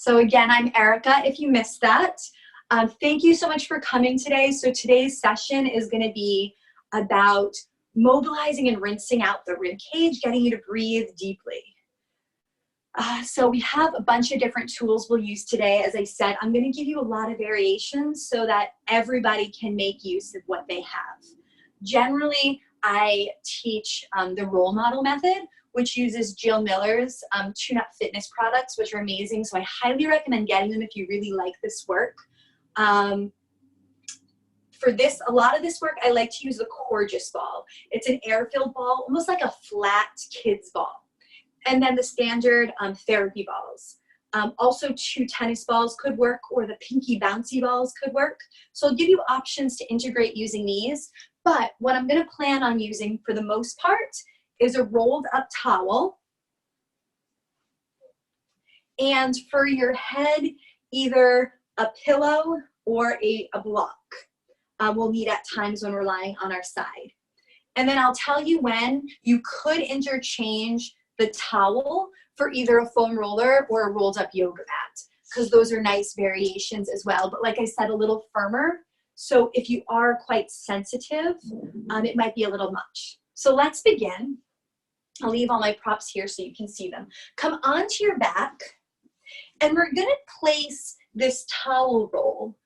So again, I'm Erica, if you missed that. Thank you so much for coming today. So today's session is going to be about mobilizing and rinsing out the rib cage, getting you to breathe deeply. So we have a bunch of different tools we'll use today. As I said, I'm going to give you a lot of variations so that everybody can make use of what they have. Generally, I teach the role model method, which uses Jill Miller's tune-up fitness products, which are amazing. So I highly recommend getting them if you really like this work. For this, a lot of this work, I like to use the Gorgeous ball. It's an air-filled ball, almost like a flat kid's ball. And then the standard therapy balls. Also 2 tennis balls could work, or the pinky bouncy balls could work. So I'll give you options to integrate using these. But what I'm gonna plan on using for the most part is a rolled up towel. And for your head, either a pillow or a block. We'll need at times when we're lying on our side. And then I'll tell you when you could interchange the towel for either a foam roller or a rolled up yoga mat, because those are nice variations as well. But like I said, a little firmer. So if you are quite sensitive, it might be a little much. So let's begin. I'll leave all my props here so you can see them. Come onto your back, and we're gonna place this towel roll,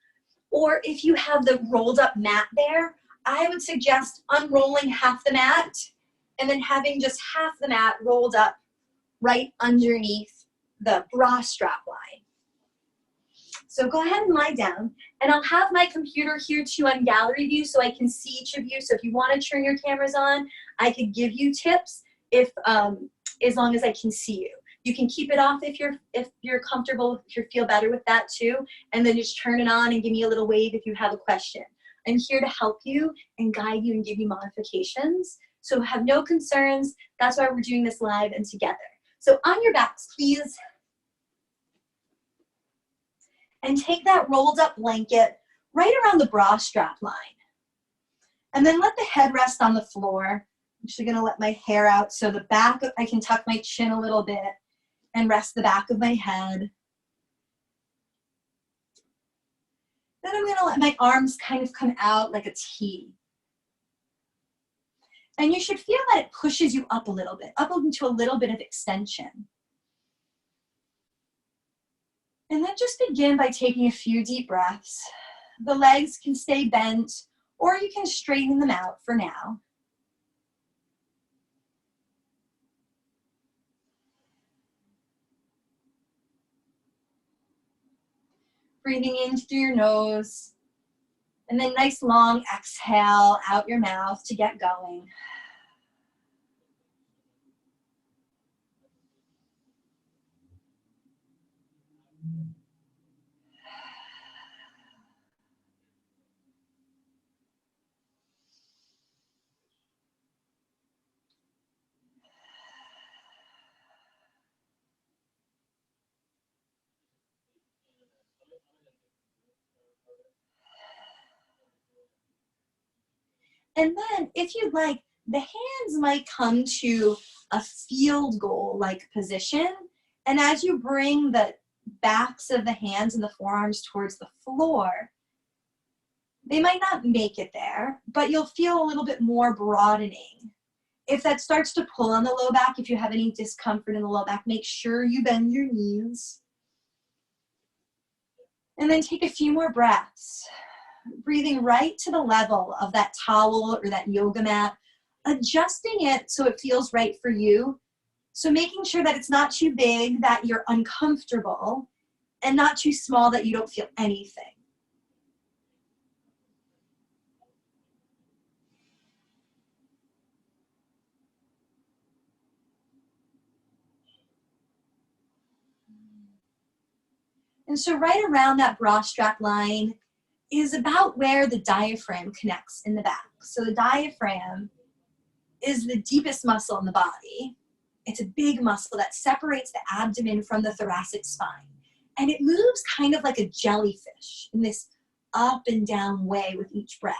or if you have the rolled up mat there, I would suggest unrolling half the mat and then having just half the mat rolled up right underneath the bra strap line. So go ahead and lie down, and I'll have my computer here too on gallery view so I can see each of you. So if you want to turn your cameras on, I could give you tips if as long as I can see you. You can keep it off if you're comfortable, if you feel better with that too, and then just turn it on and give me a little wave if you have a question. I'm here to help you and guide you and give you modifications. So have no concerns. That's why we're doing this live and together. So on your backs, please. And take that rolled up blanket right around the bra strap line. And then let the head rest on the floor. I'm just gonna let my hair out so the back, I can tuck my chin a little bit and rest the back of my head. Then I'm gonna let my arms kind of come out like a T. And you should feel that it pushes you up a little bit, up into a little bit of extension. And then just begin by taking a few deep breaths. The legs can stay bent, or you can straighten them out for now. Breathing in through your nose, and then nice long exhale out your mouth to get going. And then, if you'd like, the hands might come to a field goal-like position. And as you bring the backs of the hands and the forearms towards the floor, they might not make it there, but you'll feel a little bit more broadening. If that starts to pull on the low back, if you have any discomfort in the low back, make sure you bend your knees. And then take a few more breaths. Breathing right to the level of that towel or that yoga mat, adjusting it so it feels right for you. So making sure that it's not too big that you're uncomfortable, and not too small that you don't feel anything. And so right around that bra strap line is about where the diaphragm connects in the back. So the diaphragm is the deepest muscle in the body. It's a big muscle that separates the abdomen from the thoracic spine. And it moves kind of like a jellyfish in this up and down way with each breath.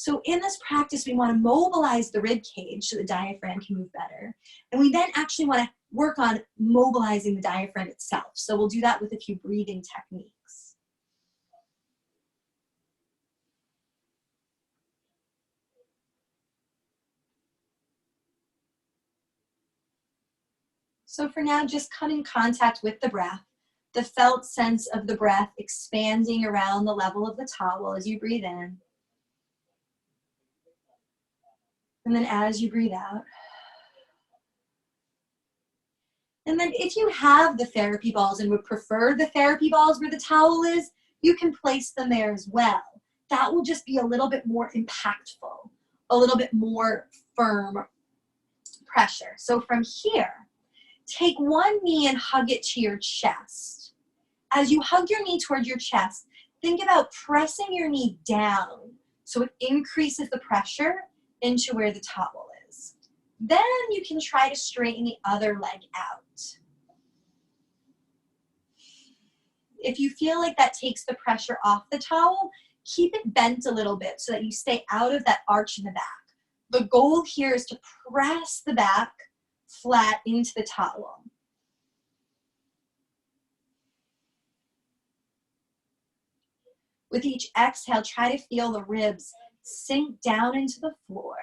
So in this practice, we want to mobilize the rib cage so the diaphragm can move better. And we then actually want to work on mobilizing the diaphragm itself. So we'll do that with a few breathing techniques. So for now, just come in contact with the breath, the felt sense of the breath expanding around the level of the towel as you breathe in. And then as you breathe out. And then if you have the therapy balls and would prefer the therapy balls where the towel is, you can place them there as well. That will just be a little bit more impactful, a little bit more firm pressure. So from here, take one knee and hug it to your chest. As you hug your knee towards your chest, think about pressing your knee down so it increases the pressure into where the towel is. Then you can try to straighten the other leg out. If you feel like that takes the pressure off the towel, keep it bent a little bit so that you stay out of that arch in the back. The goal here is to press the back flat into the towel. With each exhale, try to feel the ribs sink down into the floor.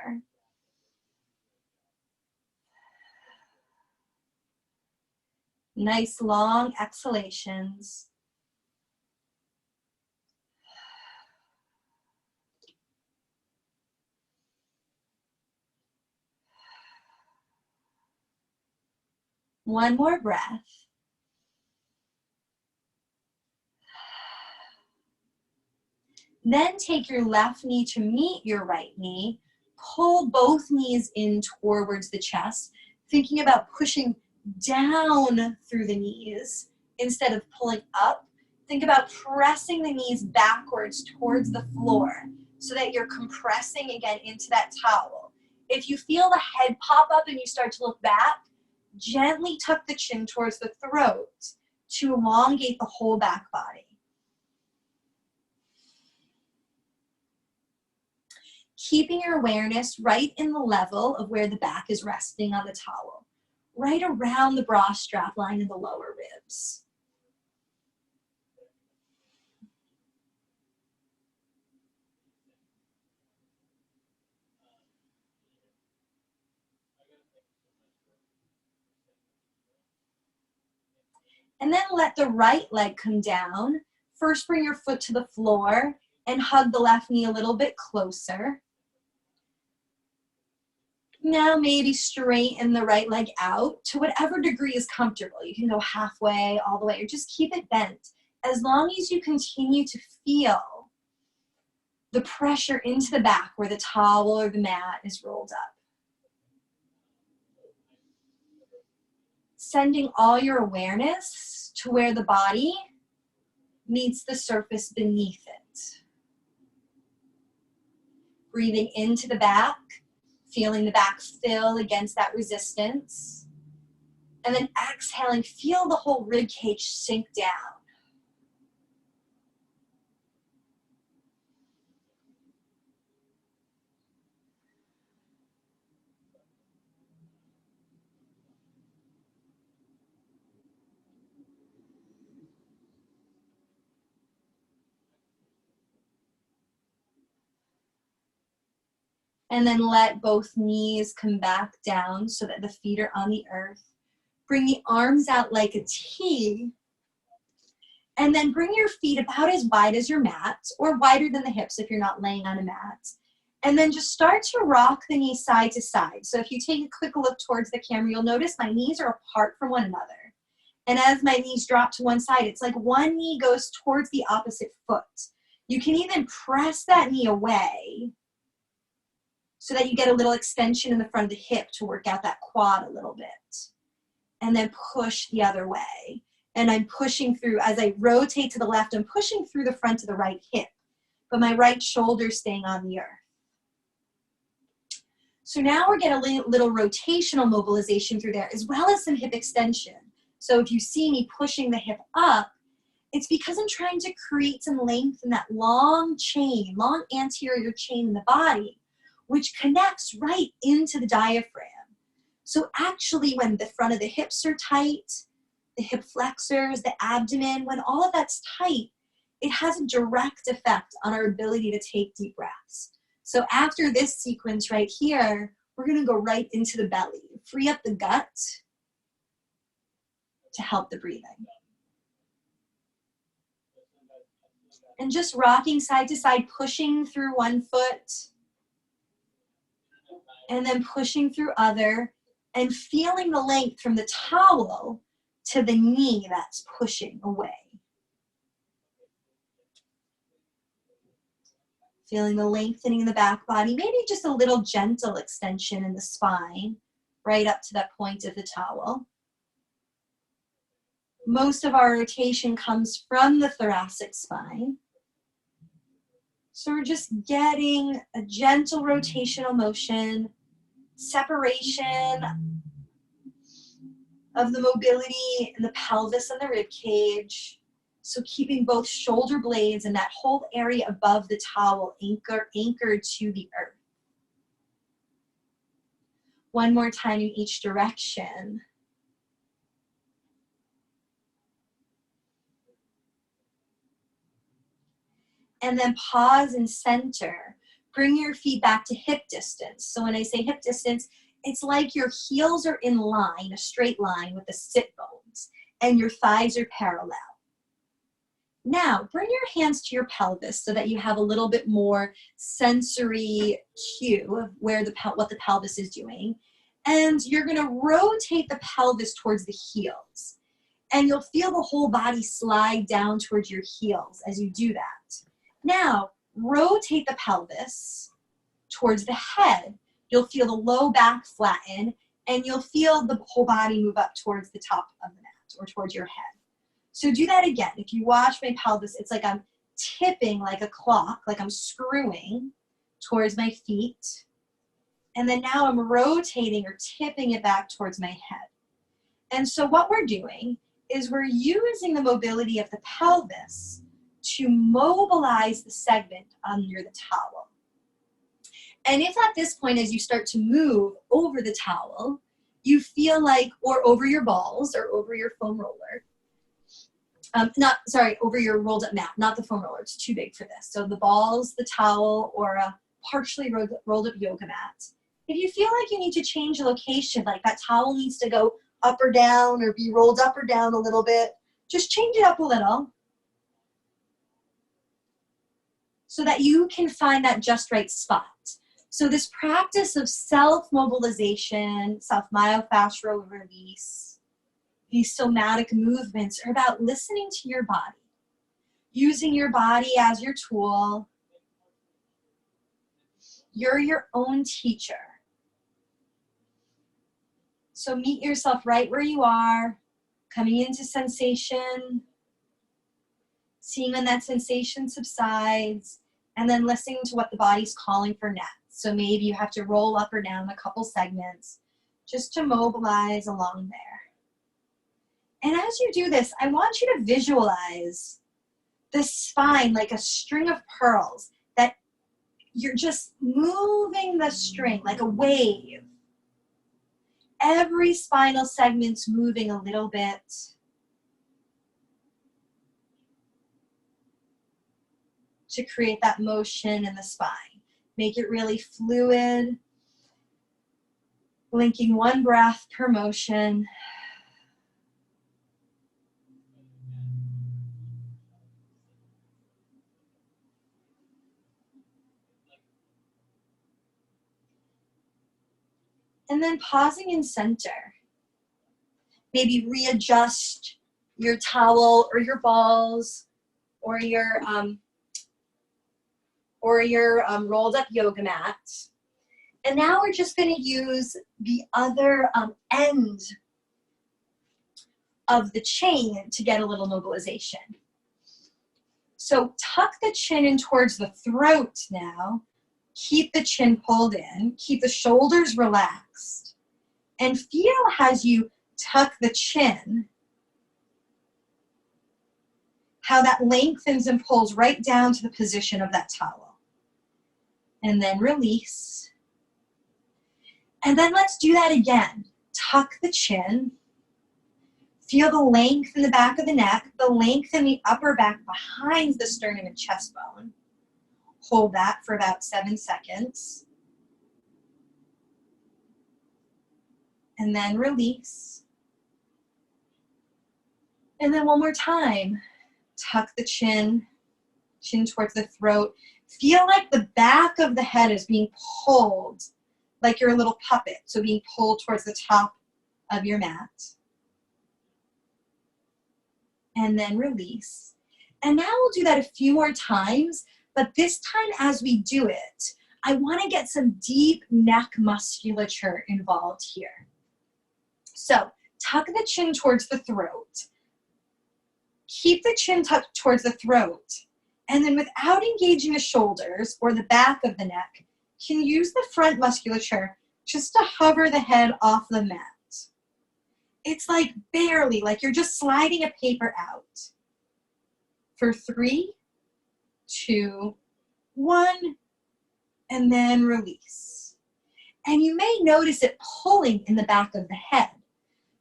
Nice long exhalations. One more breath. Then take your left knee to meet your right knee. Pull both knees in towards the chest, thinking about pushing down through the knees instead of pulling up. Think about pressing the knees backwards towards the floor so that you're compressing again into that towel. If you feel the head pop up and you start to look back, gently tuck the chin towards the throat to elongate the whole back body. Keeping your awareness right in the level of where the back is resting on the towel, right around the bra strap line in the lower ribs. And then let the right leg come down. First, bring your foot to the floor and hug the left knee a little bit closer. Now maybe straighten the right leg out to whatever degree is comfortable. You can go halfway, all the way, or just keep it bent. As long as you continue to feel the pressure into the back where the towel or the mat is rolled up. Sending all your awareness to where the body meets the surface beneath it. Breathing into the back, feeling the back fill against that resistance. And then exhaling, feel the whole rib cage sink down. And then let both knees come back down so that the feet are on the earth. Bring the arms out like a T. And then bring your feet about as wide as your mat, or wider than the hips if you're not laying on a mat. And then just start to rock the knees side to side. So if you take a quick look towards the camera, you'll notice my knees are apart from one another. And as my knees drop to one side, it's like one knee goes towards the opposite foot. You can even press that knee away so that you get a little extension in the front of the hip to work out that quad a little bit. And then push the other way. And I'm pushing through, as I rotate to the left, I'm pushing through the front of the right hip, but my right shoulder staying on the earth. So now we're getting a little rotational mobilization through there, as well as some hip extension. So if you see me pushing the hip up, It's because I'm trying to create some length in that long chain, long anterior chain in the body, which connects right into the diaphragm. So actually when the front of the hips are tight, the hip flexors, the abdomen, when all of that's tight, it has a direct effect on our ability to take deep breaths. So after this sequence right here, we're gonna go right into the belly, free up the gut to help the breathing. And just rocking side to side, pushing through one foot, and then pushing through other, and feeling the length from the towel to the knee that's pushing away. Feeling the lengthening in the back body, maybe just a little gentle extension in the spine, right up to that point of the towel. Most of our rotation comes from the thoracic spine. So we're just getting a gentle rotational motion, separation of the mobility in the pelvis and the rib cage. So keeping both shoulder blades and that whole area above the towel anchored to the earth. One more time in each direction. And then pause and center. Bring your feet back to hip distance. So when I say hip distance, it's like your heels are in line, a straight line with the sit bones, and your thighs are parallel. Now, bring your hands to your pelvis so that you have a little bit more sensory cue of where what the pelvis is doing. And you're gonna rotate the pelvis towards the heels. And you'll feel the whole body slide down towards your heels as you do that. Now, rotate the pelvis towards the head. You'll feel the low back flatten, and you'll feel the whole body move up towards the top of the mat or towards your head. So do that again. If you watch my pelvis, it's like I'm tipping like a clock, like I'm screwing towards my feet. And then now I'm rotating or tipping it back towards my head. And so what we're doing is we're using the mobility of the pelvis to mobilize the segment under the towel. And if at this point, as you start to move over the towel, you feel like, or over your balls or over your foam roller, over your rolled up mat, not the foam roller, it's too big for this. So the balls, the towel, or a partially rolled up yoga mat. If you feel like you need to change location, like that towel needs to go up or down or be rolled up or down a little bit, just change it up a little so that you can find that just right spot. So this practice of self-mobilization, self-myofascial release, these somatic movements are about listening to your body, using your body as your tool. You're your own teacher. So meet yourself right where you are, coming into sensation, seeing when that sensation subsides, and then listening to what the body's calling for next. So maybe you have to roll up or down a couple segments just to mobilize along there. And as you do this, I want you to visualize the spine like a string of pearls, that you're just moving the string like a wave. Every spinal segment's moving a little bit. To create that motion in the spine. Make it really fluid, linking one breath per motion. And then pausing in center. Maybe readjust your towel or your balls or your rolled up yoga mat. And now we're just going to use the other end of the chain to get a little mobilization. So tuck the chin in towards the throat now. Keep the chin pulled in. Keep the shoulders relaxed. And feel as you tuck the chin, how that lengthens and pulls right down to the position of that towel. And then release. And then let's do that again. Tuck the chin. Feel the length in the back of the neck, the length in the upper back behind the sternum and chest bone. Hold that for about 7 seconds. And then release. And then one more time. Tuck the chin, chin towards the throat. Feel like the back of the head is being pulled, like you're a little puppet, so being pulled towards the top of your mat. And then release. And now we'll do that a few more times, but this time as we do it, I want to get some deep neck musculature involved here. So tuck the chin towards the throat. Keep the chin tucked towards the throat. And then without engaging the shoulders or the back of the neck, can use the front musculature just to hover the head off the mat. It's like barely, like you're just sliding a paper out. For 3, 2, 1, and then release. And you may notice it pulling in the back of the head.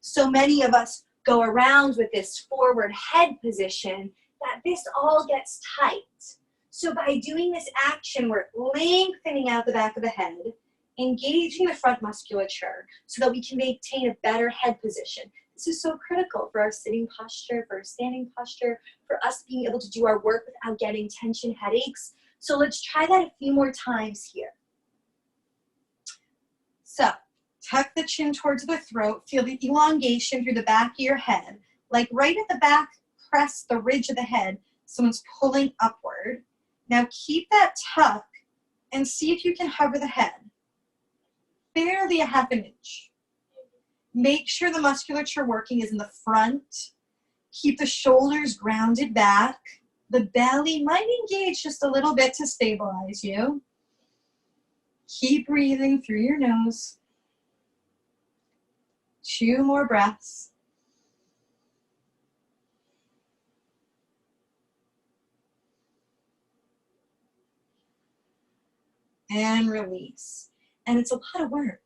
So many of us go around with this forward head position that this all gets tight. So by doing this action, we're lengthening out the back of the head, engaging the front musculature so that we can maintain a better head position. This is so critical for our sitting posture, for our standing posture, for us being able to do our work without getting tension headaches. So let's try that a few more times here. So tuck the chin towards the throat, feel the elongation through the back of your head. Like right at the back, press the ridge of the head, someone's pulling upward. Now keep that tuck and see if you can hover the head. Barely a ½ inch. Make sure the musculature working is in the front. Keep the shoulders grounded back. The belly might engage just a little bit to stabilize you. Keep breathing through your nose. 2 more breaths. And release. And it's a lot of work.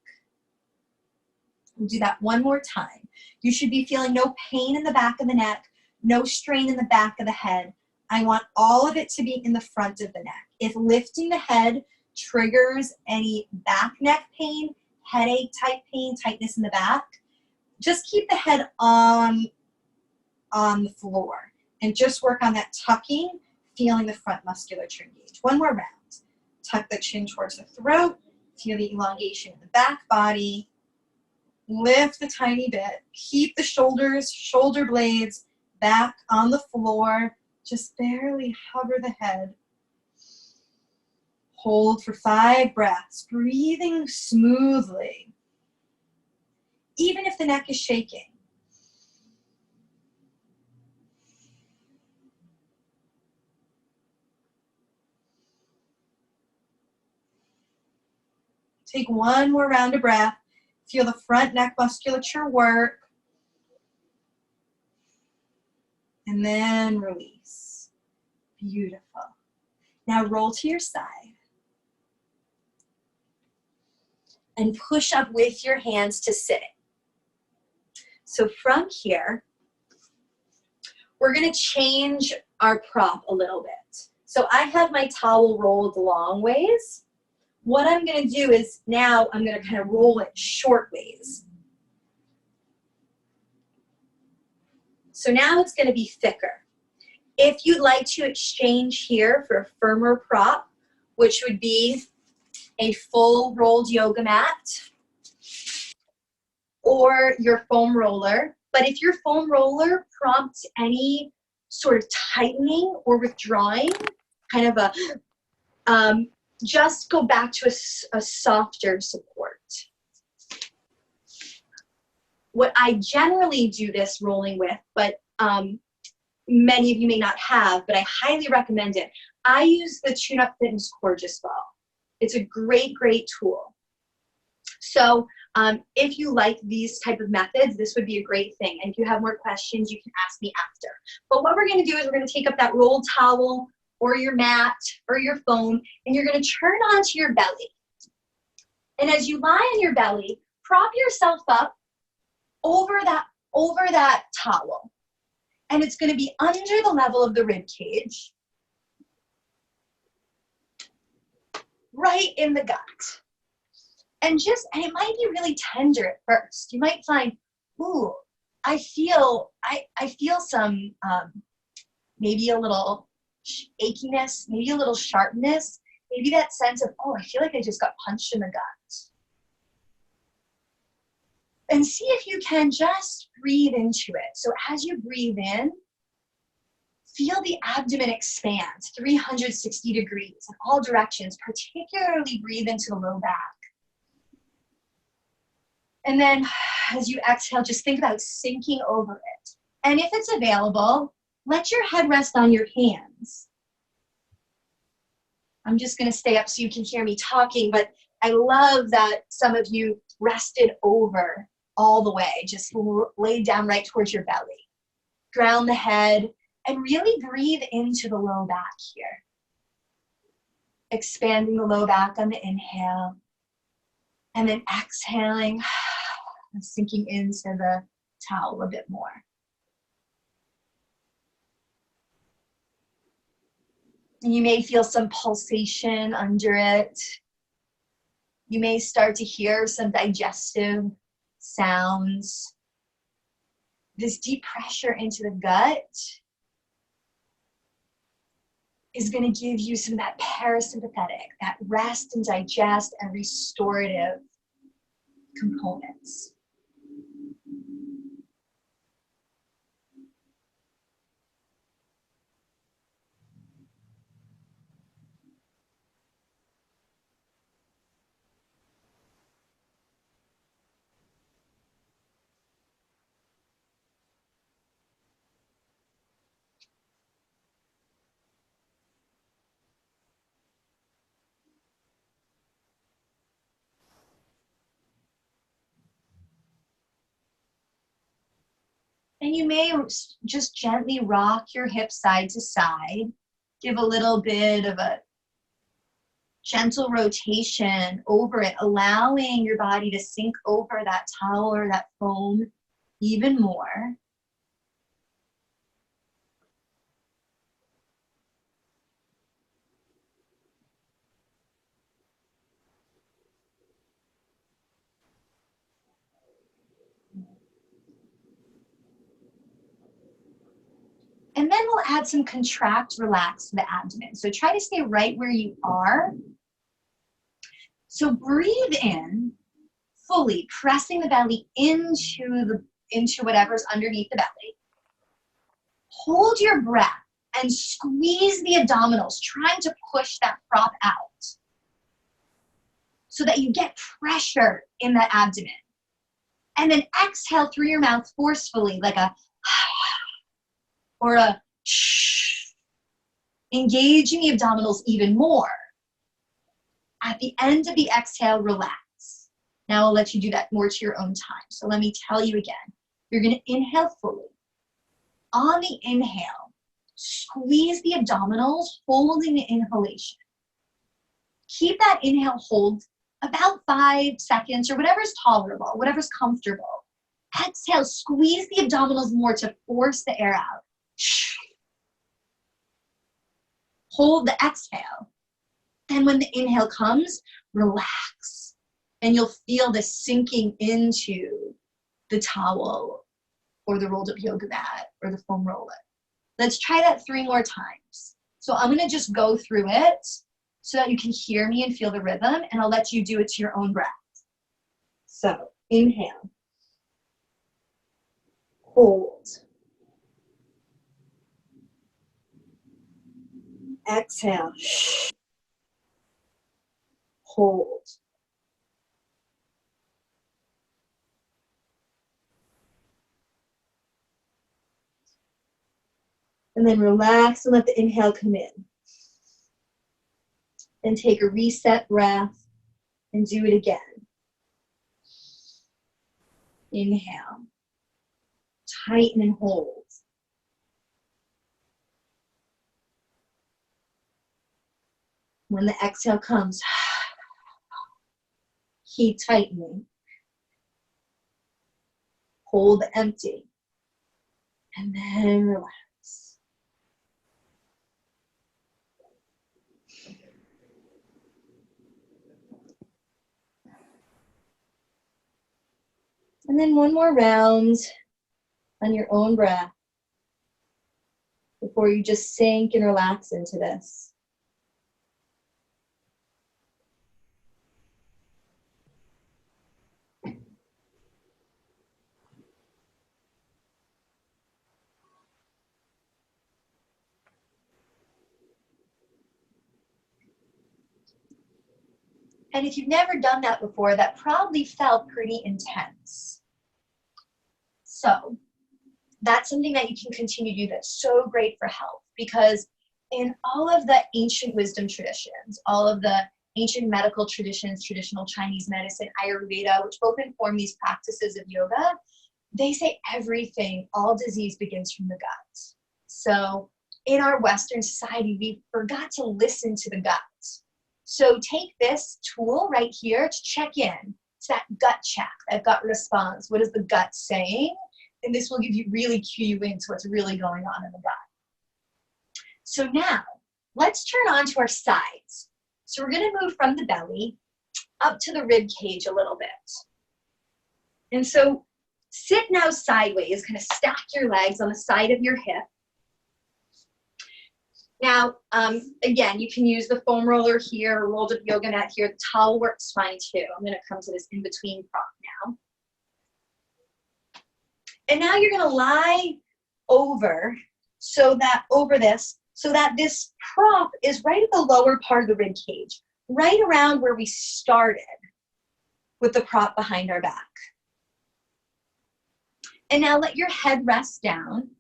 We'll do that one more time. You should be feeling no pain in the back of the neck, no strain in the back of the head. I want all of it to be in the front of the neck. If lifting the head triggers any back neck pain, headache type pain, tightness in the back, just keep the head on the floor and just work on that tucking, feeling the front musculature engage. One more round. Tuck the chin towards the throat, feel the elongation in the back body, lift a tiny bit, keep the shoulders, shoulder blades back on the floor, just barely hover the head. Hold for 5 breaths, breathing smoothly, even if the neck is shaking. Take one more round of breath. Feel the front neck musculature work. And then release. Beautiful. Now roll to your side. And push up with your hands to sit. So from here, we're going to change our prop a little bit. So I have my towel rolled long ways. What I'm going to do is now I'm going to kind of roll it short ways. So now it's going to be thicker. If you'd like to exchange here for a firmer prop, which would be a full rolled yoga mat or your foam roller, but if your foam roller prompts any sort of tightening or withdrawing, kind of a just go back to a softer support. What I generally do this rolling with, but many of you may not have, but I highly recommend it. I use the Tune Up Fitness Gorgeous Ball. It's a great, great tool. So If you like these type of methods, this would be a great thing. And if you have more questions, you can ask me after. But what we're going to do is we're going to take up that rolled towel or your mat or your foam, and you're going to turn onto your belly. And as you lie on your belly, prop yourself up over that towel. And it's going to be under the level of the rib cage, right in the gut. And it might be really tender at first. You might find, ooh, I feel some, maybe a little achiness, maybe a little sharpness, maybe that sense of, oh, I feel like I just got punched in the gut. And see if you can just breathe into it. So as you breathe in, feel the abdomen expand 360 degrees in all directions, particularly breathe into the low back. And then as you exhale, just think about sinking over it. And if it's available, let your head rest on your hands. I'm just going to stay up so you can hear me talking, but I love that some of you rested over all the way, just laid down right towards your belly. Ground the head and really breathe into the low back here. Expanding the low back on the inhale. And then exhaling and sinking into the towel a bit more. You may feel some pulsation under it. You may start to hear some digestive sounds. This deep pressure into the gut is going to give you some of that parasympathetic, that rest and digest and restorative components. And you may just gently rock your hips side to side. Give a little bit of a gentle rotation over it, allowing your body to sink over that towel or that foam even more. And then we'll add some contract, relax to the abdomen. So try to stay right where you are. So breathe in fully, pressing the belly into whatever's underneath the belly. Hold your breath and squeeze the abdominals, trying to push that prop out so that you get pressure in the abdomen. And then exhale through your mouth forcefully, like a or a shh. Engaging the abdominals even more. At the end of the exhale, relax. Now I'll let you do that more to your own time. So let me tell you again. You're going to inhale fully. On the inhale, squeeze the abdominals, holding the inhalation. Keep that inhale hold about 5 seconds or whatever's tolerable, whatever's comfortable. Exhale, squeeze the abdominals more to force the air out. Hold the exhale. Then when the inhale comes, relax. And you'll feel this sinking into the towel or the rolled up yoga mat or the foam roller. Let's try that 3 more times. So I'm gonna just go through it so that you can hear me and feel the rhythm, and I'll let you do it to your own breath. So inhale. Hold. Exhale. Hold. And then relax and let the inhale come in. And take a reset breath and do it again. Inhale. Tighten and hold. When the exhale comes, keep tightening. Hold empty. And then relax. And then one more round on your own breath before you just sink and relax into this. And if you've never done that before, that probably felt pretty intense. So that's something that you can continue to do that's so great for health, because in all of the ancient wisdom traditions, all of the ancient medical traditions, traditional Chinese medicine, Ayurveda, which both inform these practices of yoga, they say everything, all disease begins from the gut. So in our Western society, we forgot to listen to the gut. So take this tool right here to check in. It's that gut check, that gut response. What is the gut saying? And this will give you, really cue you into what's really going on in the gut. So now, let's turn on to our sides. So we're gonna move from the belly up to the rib cage a little bit. And so sit now sideways, kind of stack your legs on the side of your hip. Now, again, you can use the foam roller here, or rolled up yoga mat here. The towel works fine too. I'm gonna come to this in-between prop now. And now you're gonna lie over so that this prop is right at the lower part of the rib cage, right around where we started with the prop behind our back. And now let your head rest down.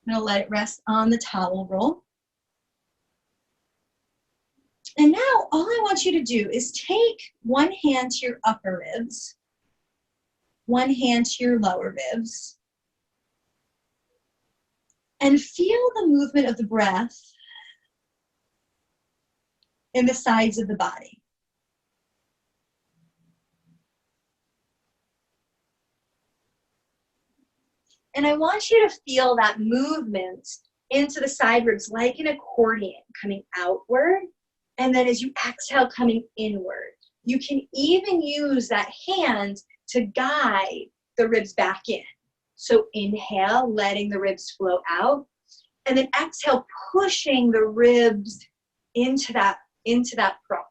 I'm gonna let it rest on the towel roll. And now all I want you to do is take one hand to your upper ribs, one hand to your lower ribs, and feel the movement of the breath in the sides of the body. And I want you to feel that movement into the side ribs like an accordion, coming outward. And then as you exhale, coming inward. You can even use that hand to guide the ribs back in. So inhale, letting the ribs flow out. And then exhale, pushing the ribs into that prop.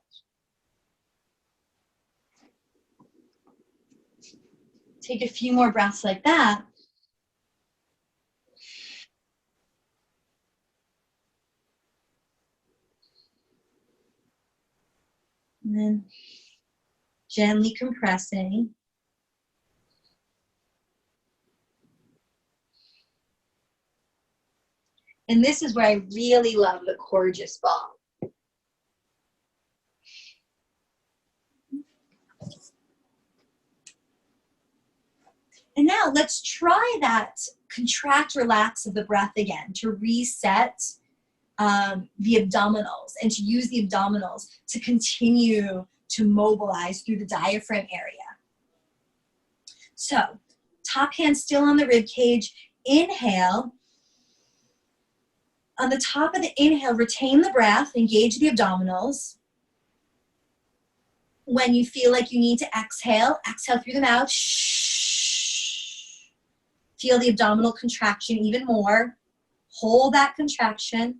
Take a few more breaths like that. And then gently compressing. And this is where I really love the Gorgeous Ball. And now let's try that contract, relax of the breath again to reset the abdominals, and to use the abdominals to continue to mobilize through the diaphragm area. So top hand still on the rib cage. Inhale. On the top of the inhale, retain the breath, engage the abdominals. When you feel like you need to exhale, exhale through the mouth. Shh. Feel the abdominal contraction even more. Hold that contraction.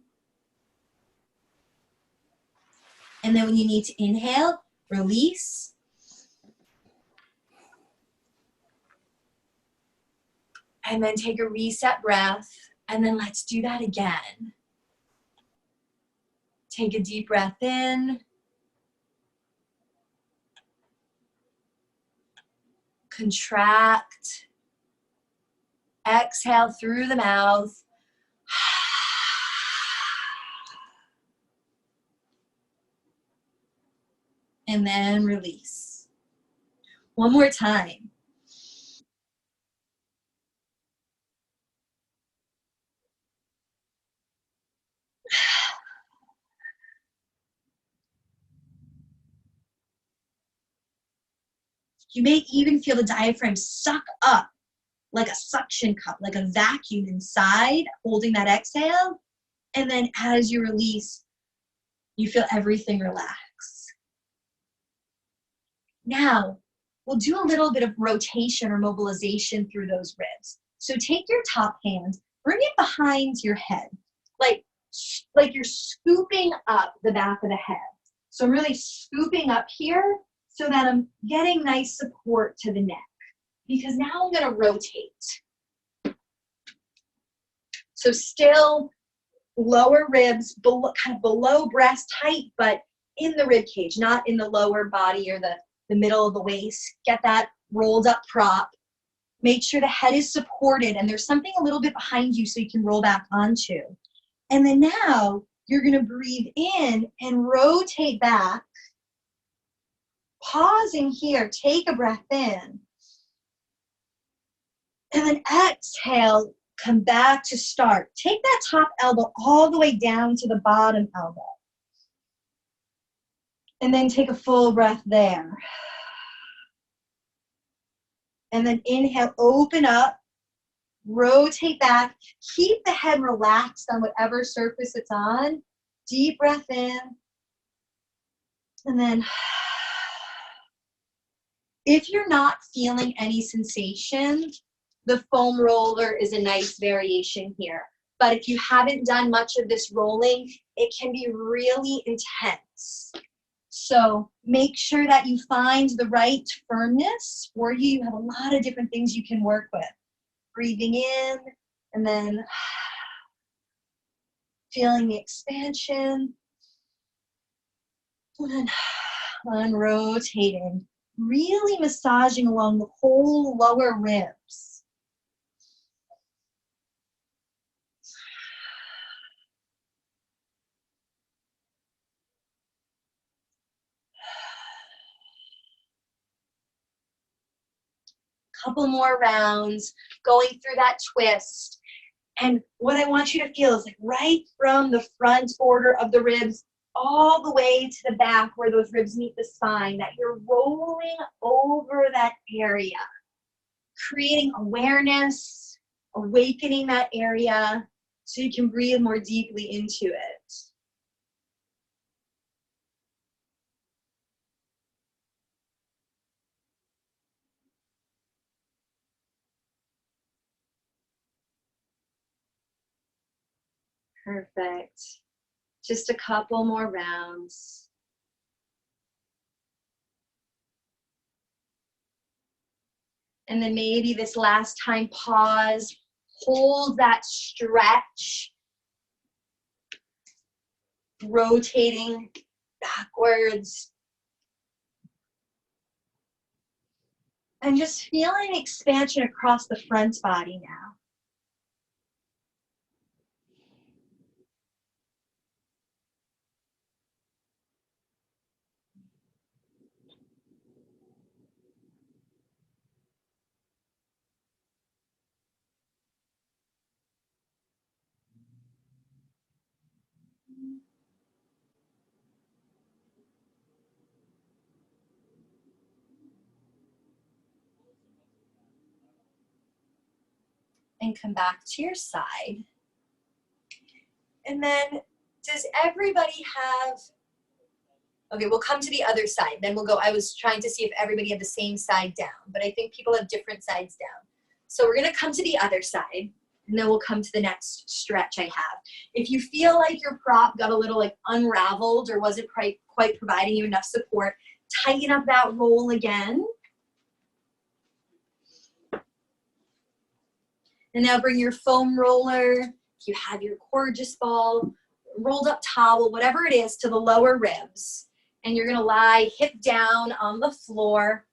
And then when you need to inhale, release. And then take a reset breath. And then let's do that again. Take a deep breath in. Contract. Exhale through the mouth. And then release. One more time. You may even feel the diaphragm suck up like a suction cup, like a vacuum inside, holding that exhale. And then as you release, you feel everything relax. Now, we'll do a little bit of rotation or mobilization through those ribs. So take your top hand, bring it behind your head, like you're scooping up the back of the head. So I'm really scooping up here so that I'm getting nice support to the neck, because now I'm going to rotate. So still lower ribs, kind of below breast height, but in the rib cage, not in the lower body or the middle of the waist. Get that rolled up prop. Make sure the head is supported and there's something a little bit behind you so you can roll back onto. And then now you're going to breathe in and rotate back. Pausing here, take a breath in. And then exhale, come back to start. Take that top elbow all the way down to the bottom elbow. And then take a full breath there. And then inhale, open up, rotate back. Keep the head relaxed on whatever surface it's on. Deep breath in. And then, if you're not feeling any sensation, the foam roller is a nice variation here. But if you haven't done much of this rolling, it can be really intense. So make sure that you find the right firmness for you. You have a lot of different things you can work with. Breathing in and then feeling the expansion. And then unrotating. Really massaging along the whole lower ribs. Couple more rounds, going through that twist. And what I want you to feel is like right from the front border of the ribs all the way to the back where those ribs meet the spine, that you're rolling over that area, creating awareness, awakening that area so you can breathe more deeply into it. Perfect. Just a couple more rounds. And then maybe this last time, pause, hold that stretch, rotating backwards. And just feeling expansion across the front body now. And come back to your side. And then, does everybody have, okay, we'll come to the other side. Then we'll go, I was trying to see if everybody had the same side down, but I think people have different sides down. So we're gonna come to the other side, and then we'll come to the next stretch I have. If you feel like your prop got a little like unraveled or wasn't quite providing you enough support, tighten up that roll again. And now bring your foam roller, if you have your gorgeous ball, rolled up towel, whatever it is, to the lower ribs. And you're gonna lie hip down on the floor,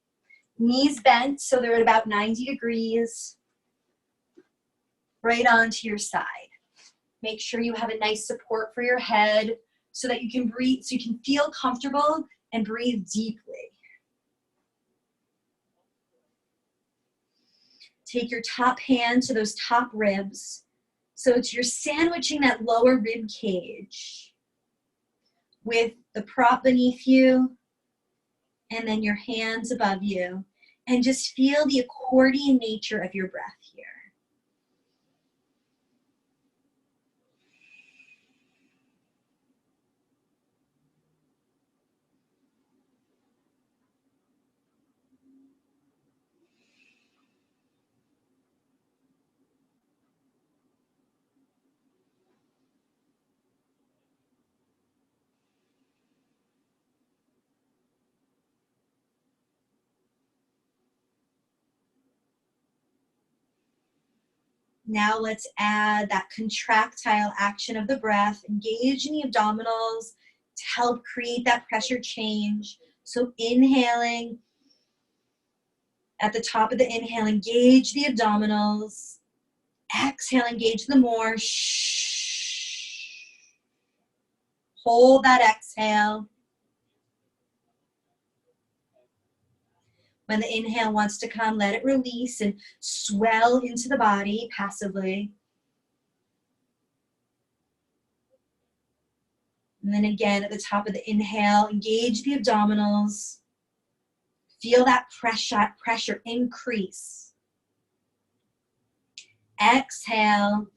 knees bent so they're at about 90 degrees, right onto your side. Make sure you have a nice support for your head so that you can breathe, so you can feel comfortable and breathe deeply. Take your top hand to those top ribs. So it's you're sandwiching that lower rib cage with the prop beneath you and then your hands above you. And just feel the accordion nature of your breath here. Now let's add that contractile action of the breath, engaging the abdominals to help create that pressure change. So inhaling, at the top of the inhale, engage the abdominals. Exhale, engage them more. Hold that exhale. When the inhale wants to come, let it release and swell into the body passively. And then again, at the top of the inhale, engage the abdominals. Feel that pressure increase. Exhale.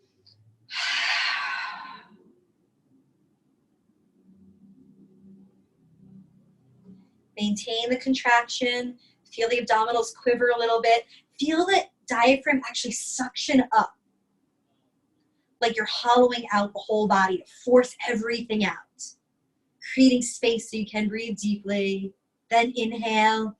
Maintain the contraction. Feel the abdominals quiver a little bit. Feel the diaphragm actually suction up, like you're hollowing out the whole body to force everything out. Creating space so you can breathe deeply. Then inhale.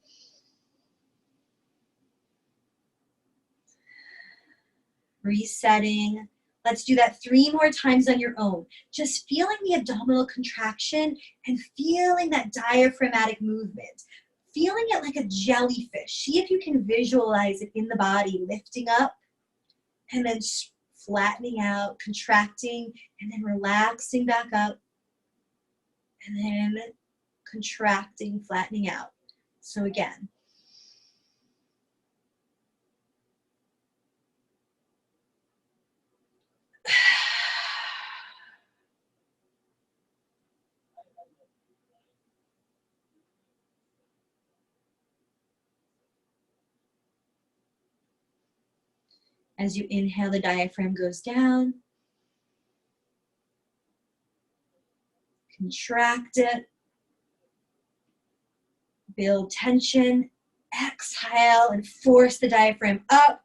Resetting. Let's do that 3 more times on your own. Just feeling the abdominal contraction and feeling that diaphragmatic movement. Feeling it like a jellyfish. See if you can visualize it in the body, lifting up and then flattening out, contracting, and then relaxing back up, and then contracting, flattening out. So again. As you inhale, the diaphragm goes down. Contract it. Build tension. Exhale and force the diaphragm up.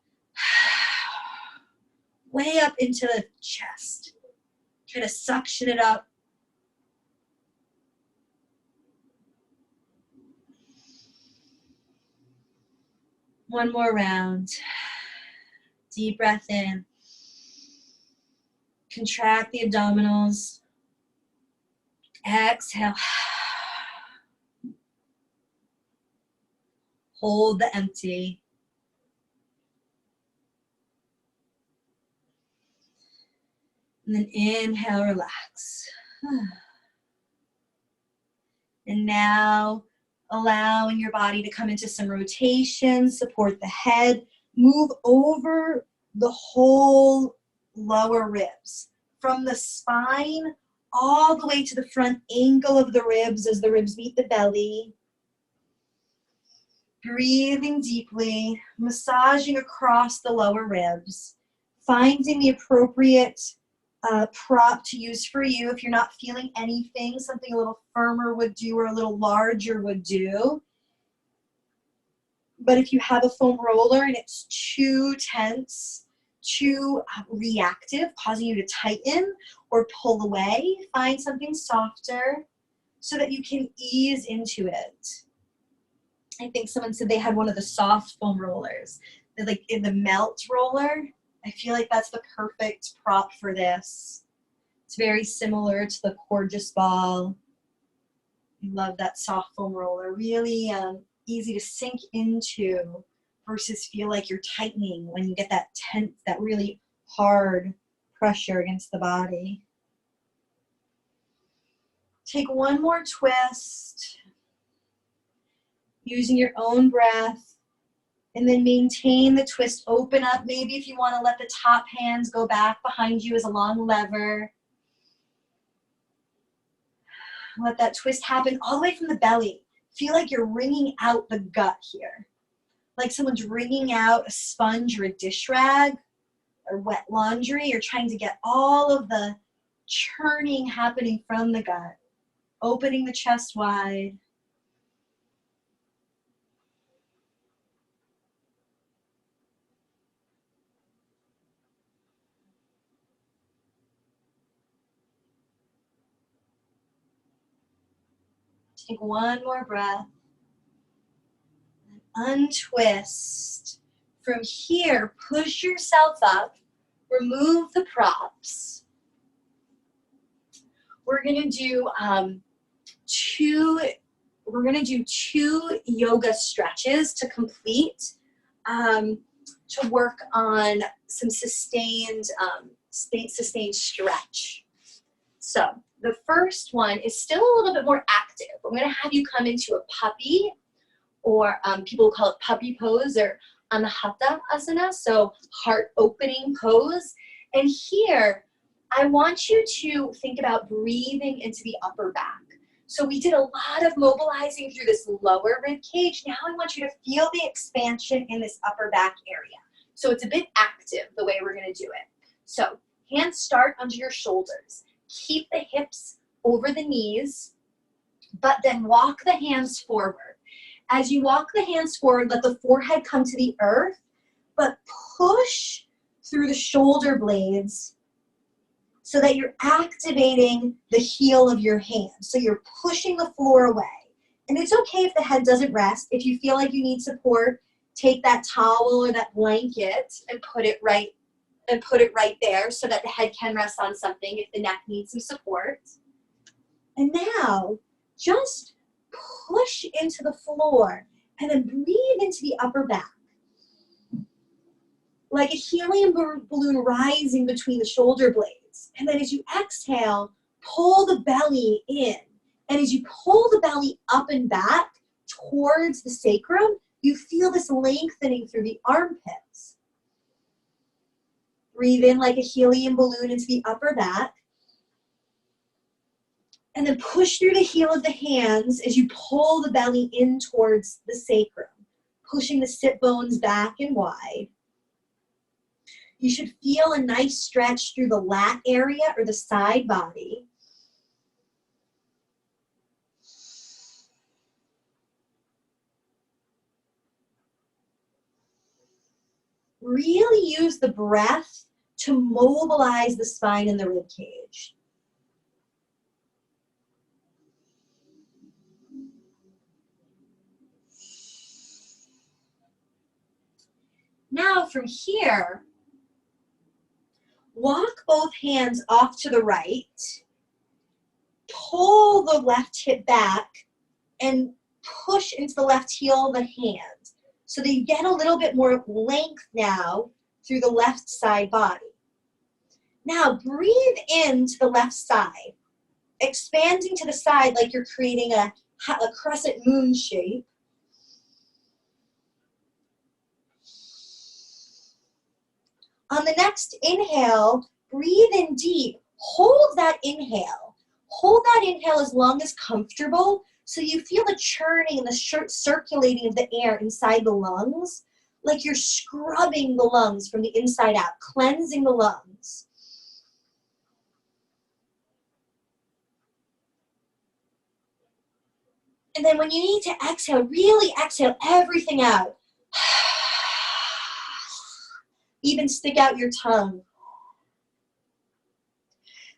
Way up into the chest. Try to suction it up. One more round. Deep breath in. Contract the abdominals. Exhale. Hold the empty. And then inhale, relax. And now allowing your body to come into some rotation, support the head, move over the whole lower ribs. From the spine all the way to the front angle of the ribs as the ribs meet the belly. Breathing deeply, massaging across the lower ribs, finding the appropriate prop to use for you. If you're not feeling anything, something a little firmer would do or a little larger would do. But if you have a foam roller and it's too tense, too reactive, causing you to tighten or pull away, find something softer so that you can ease into it. I think someone said they had one of the soft foam rollers, like in the melt roller. I feel like that's the perfect prop for this. It's very similar to the Gorgeous Ball. I love that soft foam roller. Really easy to sink into versus feel like you're tightening when you get that tense, that really hard pressure against the body. Take one more twist, using your own breath, and then maintain the twist. Open up. Maybe if you want to let the top hands go back behind you as a long lever. Let that twist happen all the way from the belly. Feel like you're wringing out the gut here. like someone's wringing out a sponge or a dish rag or wet laundry. You're trying to get all of the churning happening from the gut, opening the chest wide. Take one more breath. Untwist. From here, push yourself up. Remove the props. We're gonna do two yoga stretches to complete, to work on some sustained stretch. So the first one is still a little bit more active. I'm gonna have you come into a puppy, or people call it puppy pose, or anahata asana, so heart opening pose. And here, I want you to think about breathing into the upper back. So we did a lot of mobilizing through this lower rib cage. Now I want you to feel the expansion in this upper back area. So it's a bit active the way we're gonna do it. So hands start under your shoulders. Keep the hips over the knees, but then walk the hands forward. As you walk the hands forward, let the forehead come to the earth, but push through the shoulder blades so that you're activating the heel of your hand. So you're pushing the floor away. And it's okay if the head doesn't rest. If you feel like you need support, take that towel or that blanket and put it right there so that the head can rest on something if the neck needs some support. And now, just push into the floor and then breathe into the upper back. Like a helium balloon rising between the shoulder blades. And then as you exhale, pull the belly in. And as you pull the belly up and back towards the sacrum, you feel this lengthening through the armpits. Breathe in like a helium balloon into the upper back. And then push through the heel of the hands as you pull the belly in towards the sacrum, pushing the sit bones back and wide. You should feel a nice stretch through the lat area or the side body. Really use the breath to mobilize the spine and the rib cage. Now from here, walk both hands off to the right, pull the left hip back, and push into the left heel of the hand so that you get a little bit more length now through the left side body. Now breathe into the left side, expanding to the side like you're creating a crescent moon shape. On the next inhale, breathe in deep. Hold that inhale. Hold that inhale as long as comfortable so you feel the churning and the circulating of the air inside the lungs, like you're scrubbing the lungs from the inside out, cleansing the lungs. And then when you need to exhale, really exhale everything out. Even stick out your tongue.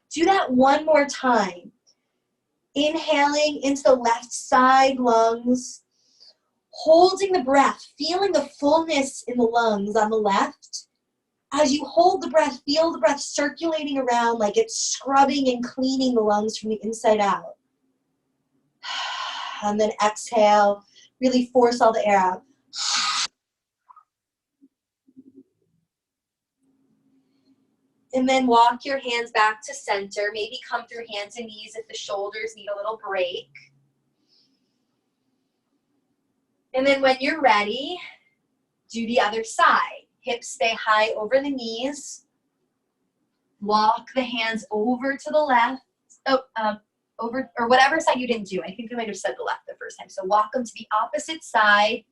Do that one more time. Inhaling into the left side lungs, holding the breath, feeling the fullness in the lungs on the left. As you hold the breath, feel the breath circulating around like it's scrubbing and cleaning the lungs from the inside out. And then exhale, really force all the air out. And then walk your hands back to center. Maybe come through hands and knees if the shoulders need a little break. And then when you're ready, do the other side. Hips stay high over the knees. Walk the hands over to the left. Over, or whatever side you didn't do. I think I might have said the left the first time. So walk them to the opposite side.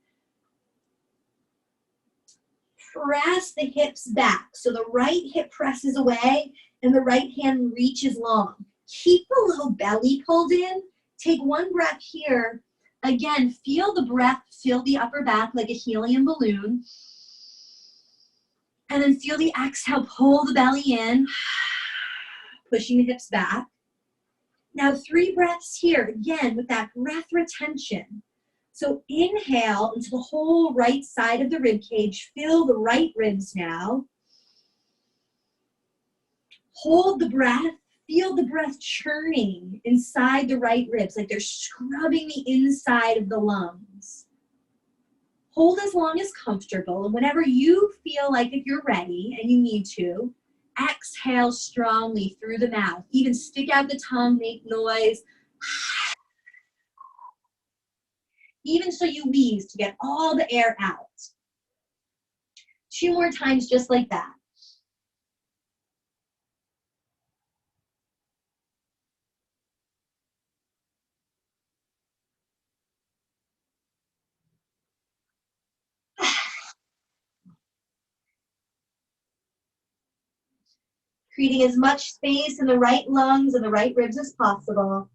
press the hips back. So the right hip presses away and the right hand reaches long. Keep the low belly pulled in. Take one breath here. Again, feel the breath fill the upper back like a helium balloon. And then feel the exhale, pull the belly in, pushing the hips back. Now 3 breaths here, again, with that breath retention. So inhale into the whole right side of the rib cage. Fill the right ribs now. Hold the breath. Feel the breath churning inside the right ribs, like they're scrubbing the inside of the lungs. Hold as long as comfortable, and whenever you feel like if you're ready and you need to, exhale strongly through the mouth. Even stick out the tongue, make noise. Even so you wheeze to get all the air out. 2 more times just like that. Creating as much space in the right lungs and the right ribs as possible.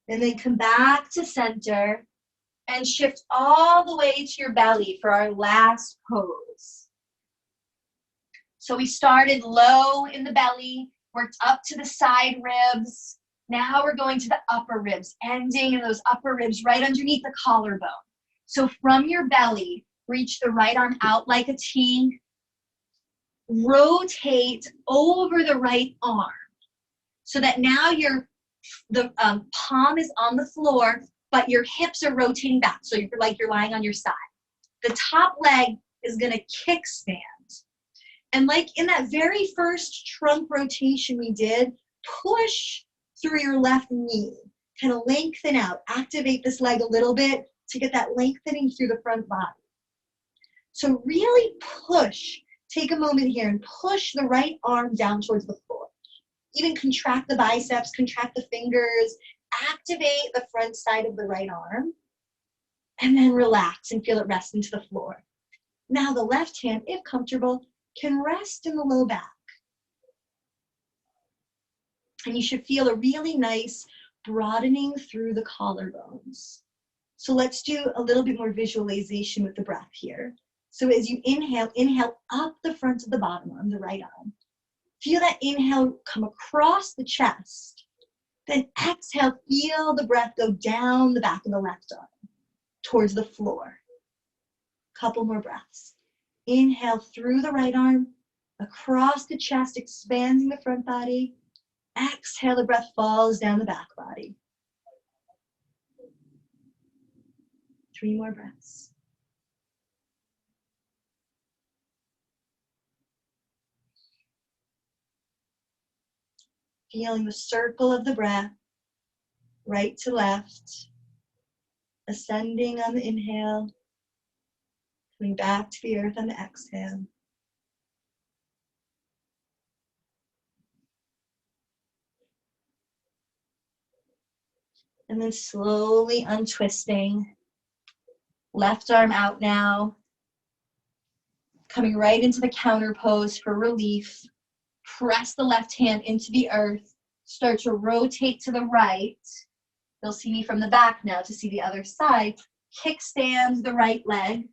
And then come back to center and shift all the way to your belly for our last pose. So we started low in the belly, worked up to the side ribs. Now we're going to the upper ribs, ending in those upper ribs right underneath the collarbone. So from your belly, reach the right arm out like a T. Rotate over the right arm so that now the palm is on the floor, but your hips are rotating back. So you're like you're lying on your side. The top leg is going to kickstand. And like in that very first trunk rotation we did, push through your left knee. Kind of lengthen out. Activate this leg a little bit to get that lengthening through the front body. So really push. Take a moment here and push the right arm down towards the floor. Even contract the biceps, contract the fingers. Activate the front side of the right arm. And then relax and feel it rest into the floor. Now the left hand, if comfortable, can rest in the low back. And you should feel a really nice broadening through the collarbones. So let's do a little bit more visualization with the breath here. So as you inhale, inhale up the front of the bottom arm, the right arm. Feel that inhale come across the chest. Then exhale, feel the breath go down the back of the left arm towards the floor. Couple more breaths. Inhale through the right arm, across the chest, expanding the front body. Exhale, the breath falls down the back body. 3 more breaths. Feeling the circle of the breath, right to left, ascending on the inhale, coming back to the earth on the exhale. And then slowly untwisting. Left arm out now. Coming right into the counter pose for relief. Press the left hand into the earth. Start to rotate to the right. You'll see me from the back now to see the other side. Kickstand the right leg.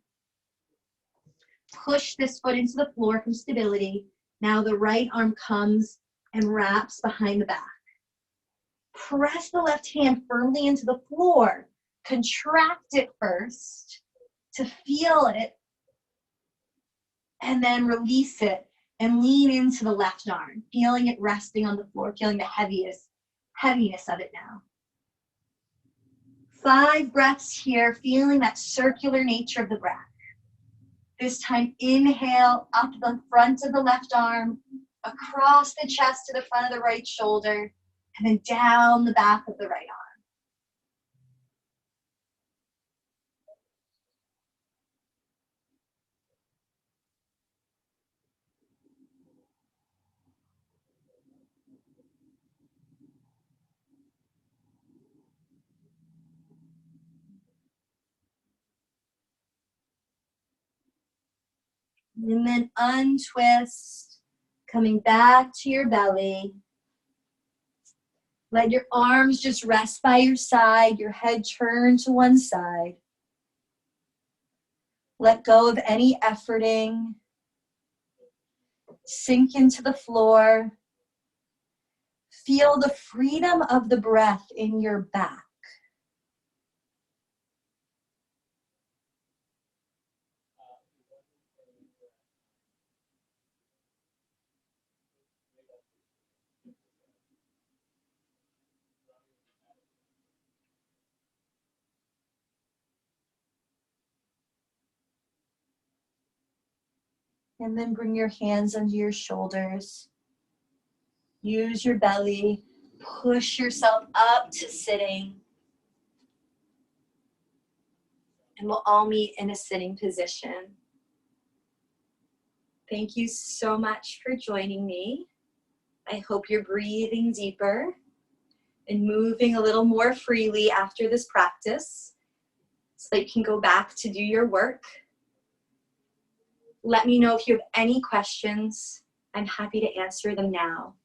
Push this foot into the floor for stability. Now the right arm comes and wraps behind the back. Press the left hand firmly into the floor. Contract it first to feel it. And then release it and lean into the left arm. Feeling it resting on the floor. Feeling the heaviness of it now. 5 breaths here. Feeling that circular nature of the breath. This time, inhale up the front of the left arm, across the chest to the front of the right shoulder, and then down the back of the right arm. And then untwist, coming back to your belly. Let your arms just rest by your side, your head turn to one side. Let go of any efforting. Sink into the floor. Feel the freedom of the breath in your back. And then bring your hands under your shoulders. Use your belly. Push yourself up to sitting. And we'll all meet in a sitting position. Thank you so much for joining me. I hope you're breathing deeper and moving a little more freely after this practice so that you can go back to do your work. Let me know if you have any questions. I'm happy to answer them now.